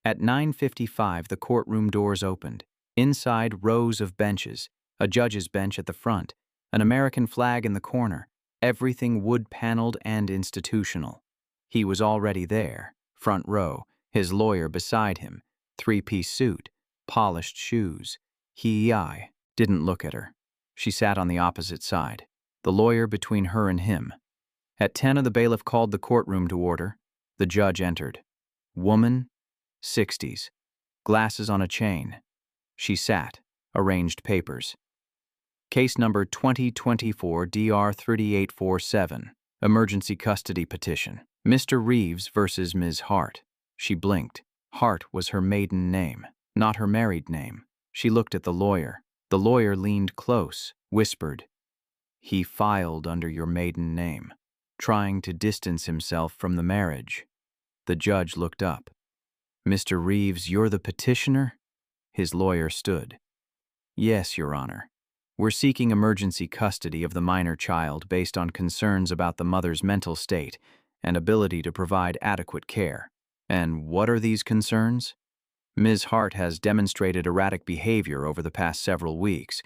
At 9:55, the courtroom doors opened. Inside, rows of benches, a judge's bench at the front, an American flag in the corner, everything wood-paneled and institutional. He was already there, front row, his lawyer beside him, 3-piece suit, polished shoes. He didn't look at her. She sat on the opposite side, the lawyer between her and him. At 10, the bailiff called the courtroom to order. The judge entered. Woman, 60s, glasses on a chain. She sat, arranged papers. Case number 2024-DR3847, emergency custody petition. Mr. Reeves versus Ms. Hart. She blinked. Hart was her maiden name, not her married name. She looked at the lawyer. The lawyer leaned close, whispered, "He filed under your maiden name," trying to distance himself from the marriage. The judge looked up. "Mr. Reeves, you're the petitioner?" His lawyer stood. "Yes, Your Honor. We're seeking emergency custody of the minor child based on concerns about the mother's mental state and ability to provide adequate care." "And what are these concerns?" "Ms. Hart has demonstrated erratic behavior over the past several weeks.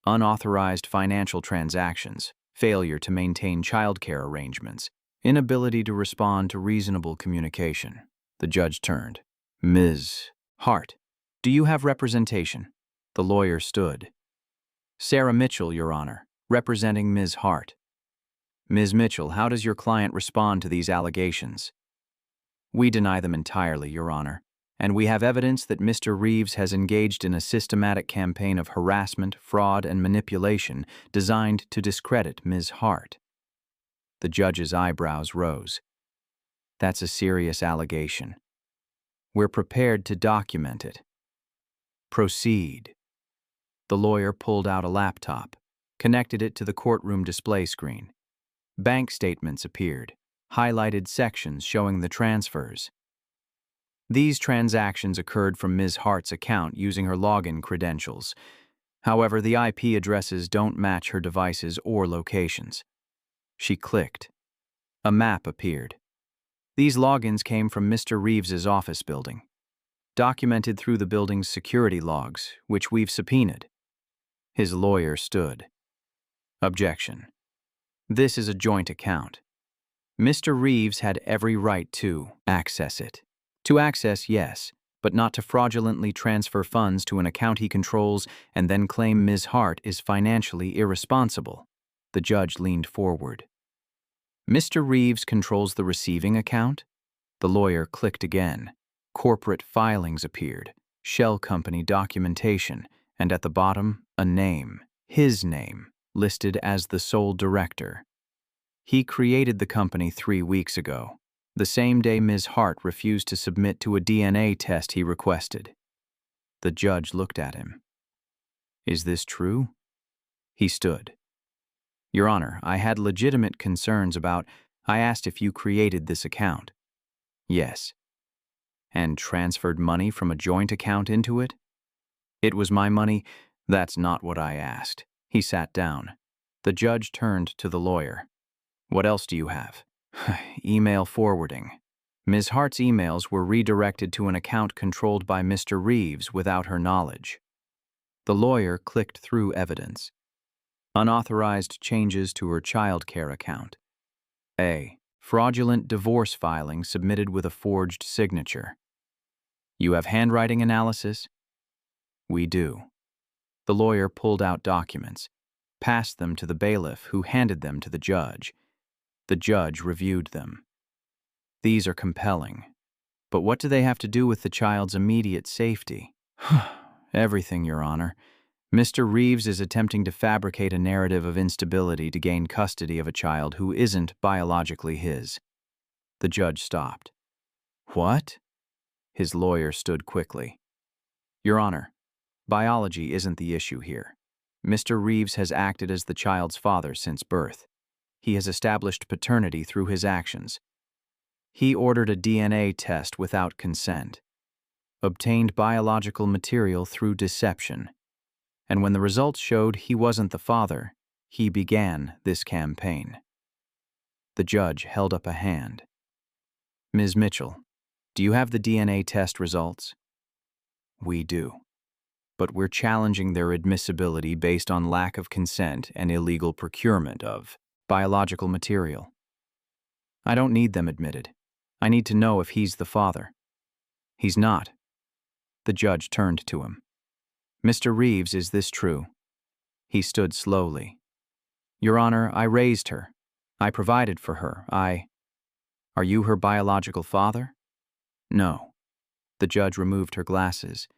Unauthorized financial transactions, failure to maintain childcare arrangements, inability to respond to reasonable communication." The judge turned. "Ms. Hart, do you have representation?" The lawyer stood. "Sarah Mitchell, Your Honor, representing Ms. Hart." "Ms. Mitchell, how does your client respond to these allegations?" "We deny them entirely, Your Honor, and we have evidence that Mr. Reeves has engaged in a systematic campaign of harassment, fraud, and manipulation designed to discredit Ms. Hart." The judge's eyebrows rose. "That's a serious allegation. We're prepared to document it." "Proceed." The lawyer pulled out a laptop, connected it to the courtroom display screen. Bank statements appeared, highlighted sections showing the transfers. These transactions occurred from Ms. Hart's account using her login credentials. However, the IP addresses don't match her devices or locations. She clicked. A map appeared. These logins came from Mr. Reeves's office building, documented through the building's security logs, which we've subpoenaed. His lawyer stood. "Objection. This is a joint account. Mr. Reeves had every right to access it. To access, yes, but not to fraudulently transfer funds to an account he controls and then claim Ms. Hart is financially irresponsible." The judge leaned forward. "Mr. Reeves controls the receiving account?" The lawyer clicked again. Corporate filings appeared, shell company documentation, and at the bottom, a name, his name, listed as the sole director. He created the company 3 weeks ago, the same day Ms. Hart refused to submit to a DNA test he requested. The judge looked at him. "Is this true?" He stood. "Your Honor, I had legitimate concerns about I asked if you created this account. Yes. And transferred money from a joint account into it? It was my money. That's not what I asked. He sat down. The judge turned to the lawyer. What else do you have? Email forwarding. Ms. Hart's emails were redirected to an account controlled by Mr. Reeves without her knowledge. The lawyer clicked through evidence. Unauthorized changes to her child care account. A. Fraudulent divorce filing submitted with a forged signature. You have handwriting analysis? We do. The lawyer pulled out documents, passed them to the bailiff, who handed them to the judge. The judge reviewed them. These are compelling. But what do they have to do with the child's immediate safety? Everything, Your Honor. Mr. Reeves is attempting to fabricate a narrative of instability to gain custody of a child who isn't biologically his. The judge stopped. What? His lawyer stood quickly. Your Honor, biology isn't the issue here. Mr. Reeves has acted as the child's father since birth. He has established paternity through his actions. He ordered a DNA test without consent, obtained biological material through deception, and when the results showed he wasn't the father, he began this campaign. The judge held up a hand. Ms. Mitchell, do you have the DNA test results? We do. But we're challenging their admissibility based on lack of consent and illegal procurement of biological material. I don't need them admitted. I need to know if he's the father. He's not. The judge turned to him. Mr. Reeves, is this true? He stood slowly. Your Honor, I raised her. I provided for her. Are you her biological father? No. The judge removed her glasses,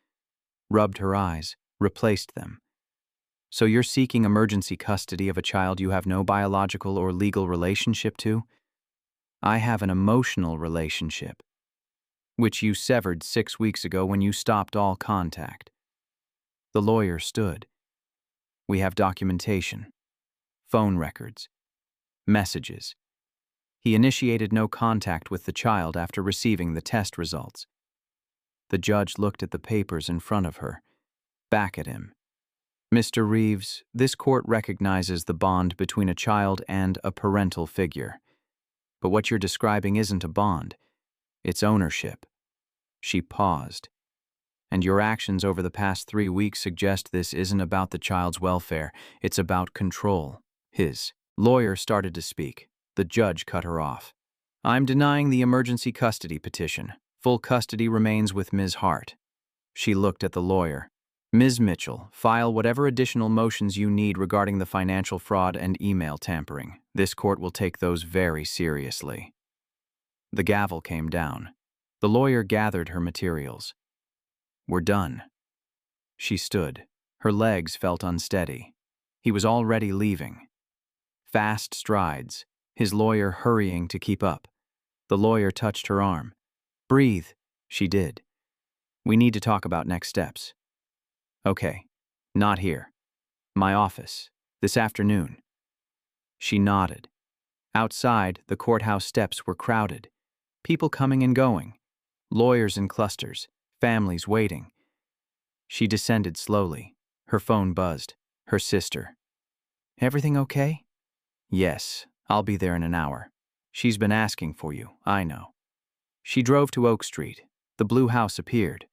rubbed her eyes, replaced them. So you're seeking emergency custody of a child you have no biological or legal relationship to? I have an emotional relationship, which you severed 6 weeks ago when you stopped all contact. The lawyer stood. We have documentation, phone records, messages. He initiated no contact with the child after receiving the test results. The judge looked at the papers in front of her, back at him. Mr. Reeves, this court recognizes the bond between a child and a parental figure. But what you're describing isn't a bond, it's ownership. She paused. And your actions over the past 3 weeks suggest this isn't about the child's welfare, it's about control. His lawyer started to speak. The judge cut her off. I'm denying the emergency custody petition. Full custody remains with Ms. Hart. She looked at the lawyer. Ms. Mitchell, file whatever additional motions you need regarding the financial fraud and email tampering. This court will take those very seriously. The gavel came down. The lawyer gathered her materials. We're done. She stood. Her legs felt unsteady. He was already leaving. Fast strides, his lawyer hurrying to keep up. The lawyer touched her arm. Breathe. She did. We need to talk about next steps. Okay. Not here. My office. This afternoon. She nodded. Outside, the courthouse steps were crowded. People coming and going. Lawyers in clusters. Families waiting. She descended slowly. Her phone buzzed. Her sister. Everything okay? Yes, I'll be there in an hour. She's been asking for you, I know. She drove to Oak Street. The blue house appeared.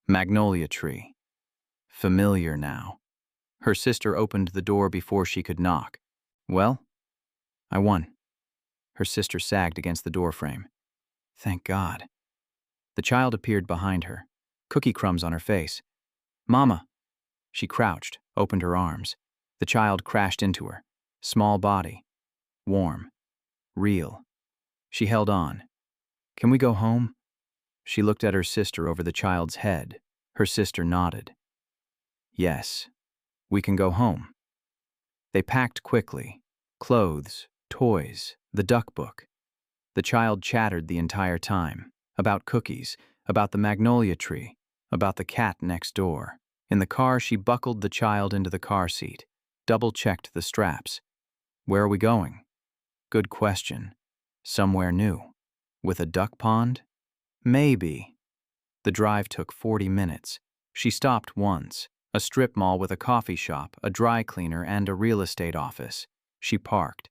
Magnolia tree. Familiar now. Her sister opened the door before she could knock. Well? I won. Her sister sagged against the doorframe. Thank God. The child appeared behind her, cookie crumbs on her face. Mama! She crouched, opened her arms. The child crashed into her. Small body. Warm. Real. She held on. Can we go home? She looked at her sister over the child's head. Her sister nodded. Yes, we can go home. They packed quickly. Clothes, toys, the duck book. The child chattered the entire time. About cookies, about the magnolia tree, about the cat next door. In the car, she buckled the child into the car seat, double-checked the straps. Where are we going? Good question. Somewhere new. With a duck pond? Maybe. The drive took 40 minutes. She stopped once. A strip mall with a coffee shop, a dry cleaner, and a real estate office. She parked.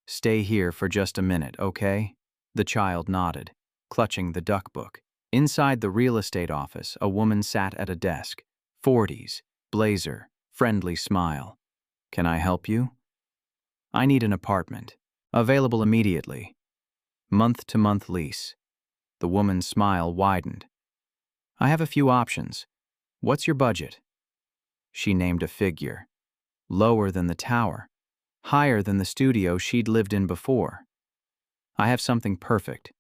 Stay here for just a minute, okay? The child nodded, clutching the duck book. Inside the real estate office, a woman sat at a desk. 40s, blazer, friendly smile. Can I help you? I need an apartment. Available immediately. Month-to-month lease. The woman's smile widened. I have a few options. What's your budget? She named a figure. Lower than the tower. Higher than the studio she'd lived in before. I have something perfect.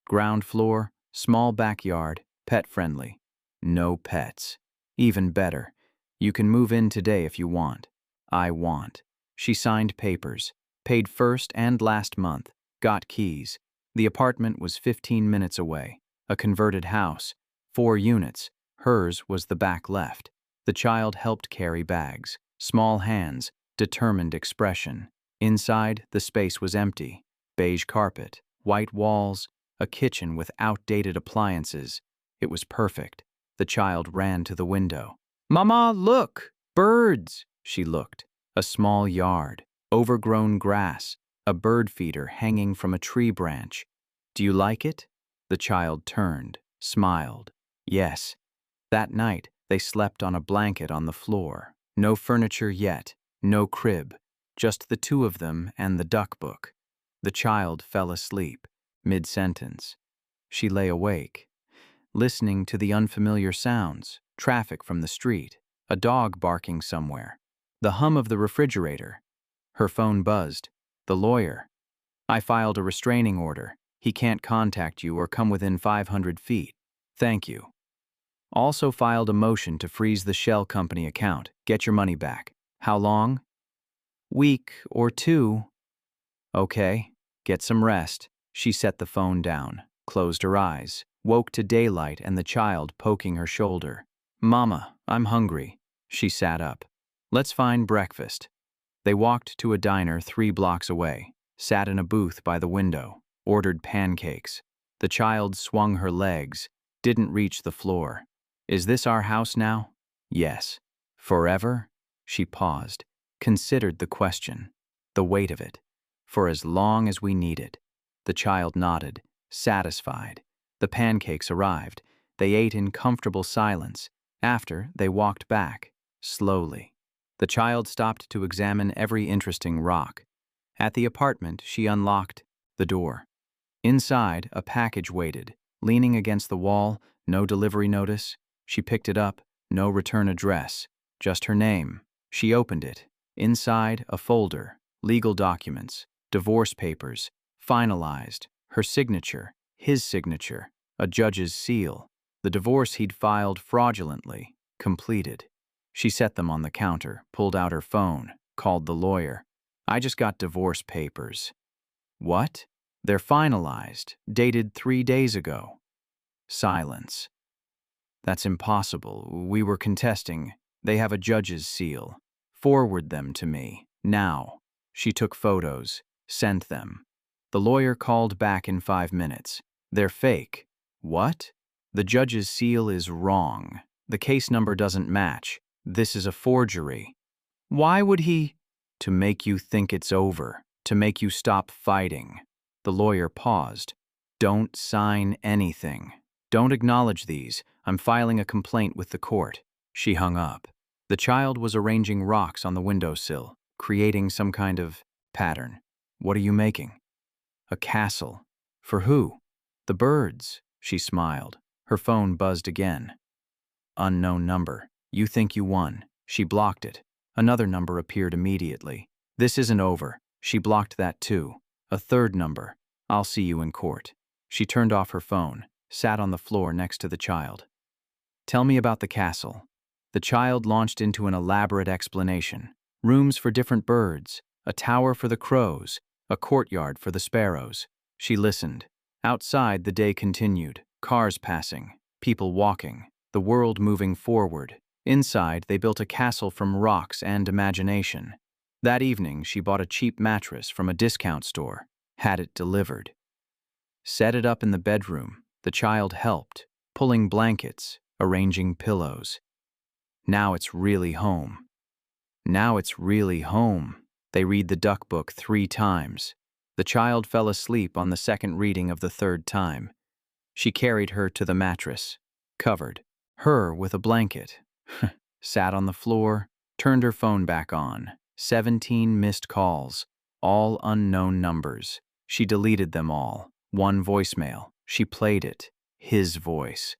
Ground floor, small backyard, pet-friendly. No pets. Even better. You can move in today if you want. I want. She signed papers. Paid first and last month. Got keys. The apartment was 15 minutes away. A converted house. 4 units. Hers was the back left. The child helped carry bags. Small hands. Determined expression. Inside, the space was empty. Beige carpet. White walls. A kitchen with outdated appliances. It was perfect. The child ran to the window. Mama, look! Birds! She looked. A small yard. Overgrown grass. A bird feeder hanging from a tree branch. Do you like it? The child turned, smiled. Yes. That night, they slept on a blanket on the floor. No furniture yet, no crib, just the two of them and the duck book. The child fell asleep, mid-sentence. She lay awake, listening to the unfamiliar sounds, traffic from the street, a dog barking somewhere, the hum of the refrigerator. Her phone buzzed. The lawyer. I filed a restraining order. He can't contact you or come within 500 feet. Thank you. Also filed a motion to freeze the shell company account. Get your money back. How long? Week or 2. Okay, get some rest. She set the phone down, closed her eyes, woke to daylight and the child poking her shoulder. Mama, I'm hungry. She sat up. Let's find breakfast. They walked to a diner 3 blocks away, sat in a booth by the window, ordered pancakes. The child swung her legs, didn't reach the floor. Is this our house now? Yes. Forever? She paused, considered the question, the weight of it. For as long as we need it. The child nodded, satisfied. The pancakes arrived. They ate in comfortable silence. After, they walked back, slowly. The child stopped to examine every interesting rock. At the apartment, she unlocked the door. Inside, a package waited, leaning against the wall, no delivery notice. She picked it up, no return address, just her name. She opened it. Inside, a folder, legal documents, divorce papers, finalized, her signature, his signature, a judge's seal, the divorce he'd filed fraudulently, completed. She set them on the counter, pulled out her phone, called the lawyer. I just got divorce papers. What? They're finalized, dated 3 days ago. Silence. That's impossible. We were contesting. They have a judge's seal. Forward them to me, now. She took photos, sent them. The lawyer called back in 5 minutes. They're fake. What? The judge's seal is wrong. The case number doesn't match. This is a forgery. Why would he? To make you think it's over, to make you stop fighting. The lawyer paused. Don't sign anything. Don't acknowledge these. I'm filing a complaint with the court. She hung up. The child was arranging rocks on the windowsill, creating some kind of pattern. What are you making? A castle. For who? The birds. She smiled. Her phone buzzed again. Unknown number. You think you won. She blocked it. Another number appeared immediately. This isn't over. She blocked that too. A third number. I'll see you in court. She turned off her phone, sat on the floor next to the child. Tell me about the castle. The child launched into an elaborate explanation. Rooms for different birds, a tower for the crows, a courtyard for the sparrows. She listened. Outside, the day continued. Cars passing, people walking, the world moving forward. Inside, they built a castle from rocks and imagination. That evening, she bought a cheap mattress from a discount store, had it delivered. Set it up in the bedroom. The child helped, pulling blankets, arranging pillows. Now it's really home. Now it's really home. They read the duck book 3 times. The child fell asleep on the second reading of the 3rd time. She carried her to the mattress, covered her with a blanket, sat on the floor, turned her phone back on. 17 missed calls, all unknown numbers. She deleted them all. 1 voicemail. She played it. His voice.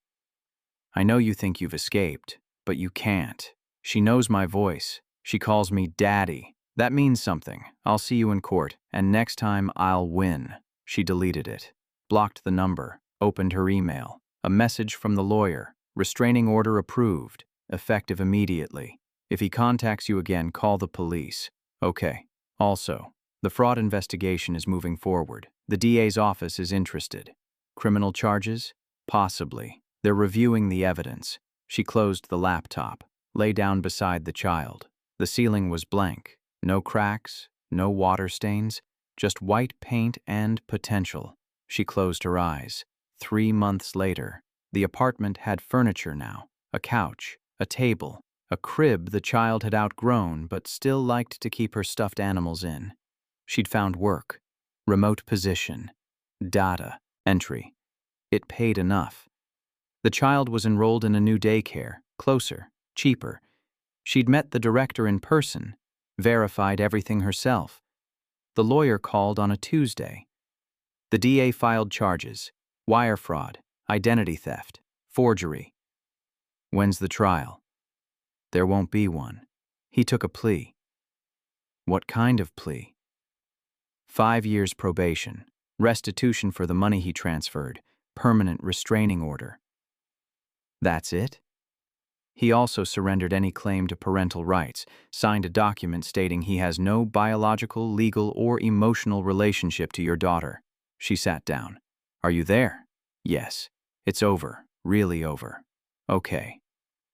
I know you think you've escaped, but you can't. She knows my voice. She calls me Daddy. That means something. I'll see you in court, and next time I'll win. She deleted it. Blocked the number. Opened her email. A message from the lawyer. Restraining order approved. Effective immediately. If he contacts you again, call the police. Okay. Also, the fraud investigation is moving forward. The DA's office is interested. Criminal charges? Possibly. They're reviewing the evidence. She closed the laptop. Lay down beside the child. The ceiling was blank. No cracks, no water stains, just white paint and potential. She closed her eyes. 3 months later, the apartment had furniture now. A couch, a table, a crib the child had outgrown but still liked to keep her stuffed animals in. She'd found work. Remote position. Data entry. It paid enough. The child was enrolled in a new daycare, closer, cheaper. She'd met the director in person, verified everything herself. The lawyer called on a Tuesday. The DA filed charges: wire fraud, identity theft, forgery. When's the trial? There won't be one. He took a plea. What kind of plea? 5 years probation, restitution for the money he transferred, permanent restraining order. That's it? He also surrendered any claim to parental rights, signed a document stating he has no biological, legal, or emotional relationship to your daughter. She sat down. Are you there? Yes. It's over. Really over. Okay.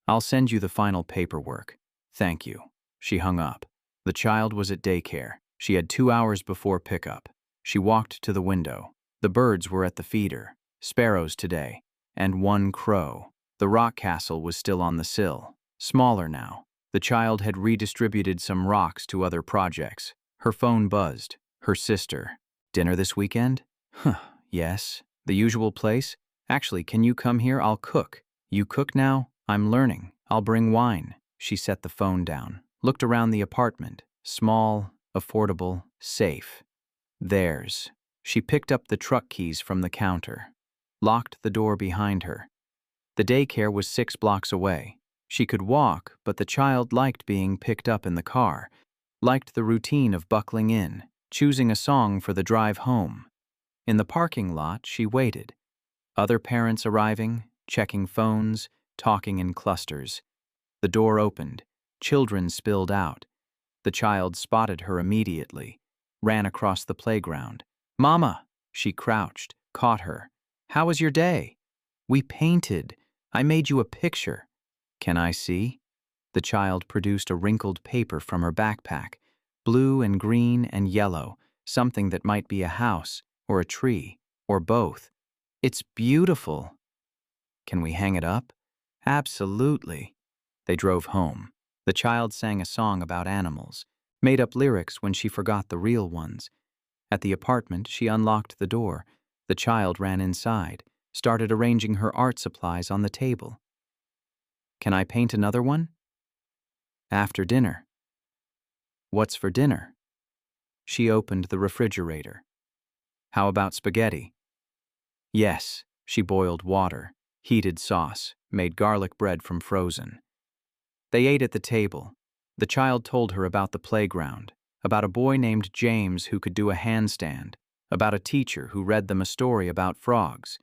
I'll send you the final paperwork. Thank you. She hung up. The child was at daycare. She had 2 hours before pickup. She walked to the window. The birds were at the feeder. Sparrows today. And 1 crow. The rock castle was still on the sill. Smaller now. The child had redistributed some rocks to other projects. Her phone buzzed. Her sister. Dinner this weekend? Yes. The usual place? Actually, can you come here? I'll cook. You cook now? I'm learning. I'll bring wine. She set the phone down. Looked around the apartment. Small, affordable, safe. Theirs. She picked up the truck keys from the counter. Locked the door behind her. The daycare was 6 blocks away. She could walk, but the child liked being picked up in the car, liked the routine of buckling in, choosing a song for the drive home. In the parking lot, she waited. Other parents arriving, checking phones, talking in clusters. The door opened. Children spilled out. The child spotted her immediately, ran across the playground. Mama! She crouched, caught her. How was your day? We painted. I made you a picture. Can I see? The child produced a wrinkled paper from her backpack, blue and green and yellow, something that might be a house, or a tree, or both. It's beautiful. Can we hang it up? Absolutely. They drove home. The child sang a song about animals, made up lyrics when she forgot the real ones. At the apartment, she unlocked the door. The child ran inside, started arranging her art supplies on the table. Can I paint another one? After dinner. What's for dinner? She opened the refrigerator. How about spaghetti? Yes, she boiled water, heated sauce, made garlic bread from frozen. They ate at the table. The child told her about the playground, about a boy named James who could do a handstand, about a teacher who read them a story about frogs.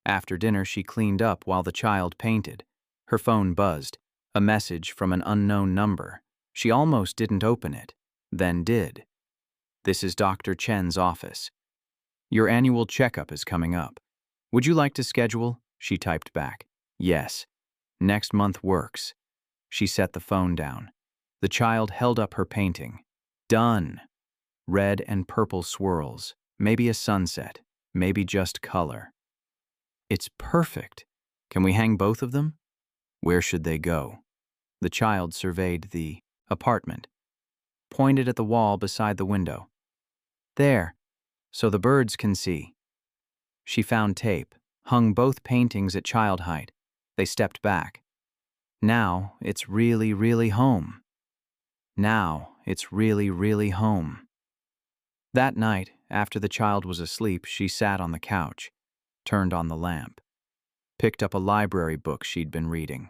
After dinner, she cleaned up while the child painted. Her phone buzzed, a message from an unknown number. She almost didn't open it, then did. This is Dr. Chen's office. Your annual checkup is coming up. Would you like to schedule? She typed back. Yes. Next month works. She set the phone down. The child held up her painting. Done. Red and purple swirls, maybe a sunset, maybe just color. It's perfect. Can we hang both of them? Where should they go? The child surveyed the apartment, pointed at the wall beside the window. There, so the birds can see. She found tape, hung both paintings at child height. They stepped back. Now it's really, really home. Now it's really, really home. That night, after the child was asleep, she sat on the couch, turned on the lamp, picked up a library book she'd been reading.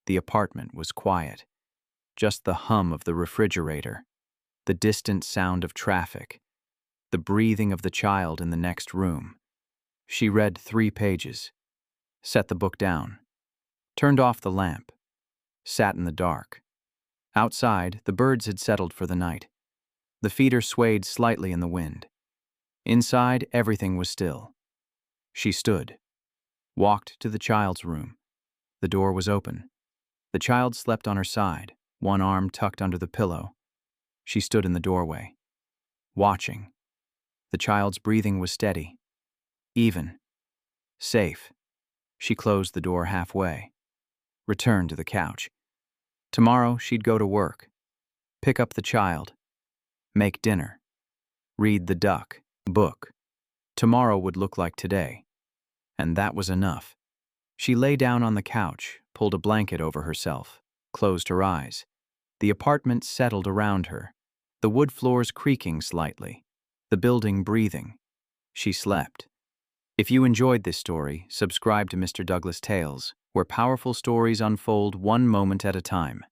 The apartment was quiet. Just the hum of the refrigerator, the distant sound of traffic, the breathing of the child in the next room. She read 3 pages, set the book down, turned off the lamp, sat in the dark. Outside, the birds had settled for the night. The feeder swayed slightly in the wind. Inside, everything was still. She stood, walked to the child's room. The door was open. The child slept on her side, one arm tucked under the pillow. She stood in the doorway, watching. The child's breathing was steady, even, safe. She closed the door halfway, returned to the couch. Tomorrow she'd go to work, pick up the child, make dinner, read the duck book. Tomorrow would look like today, and that was enough. She lay down on the couch, pulled a blanket over herself, closed her eyes. The apartment settled around her, the wood floors creaking slightly, the building breathing. She slept. If you enjoyed this story, subscribe to Mr. Douglas Tales, where powerful stories unfold one moment at a time.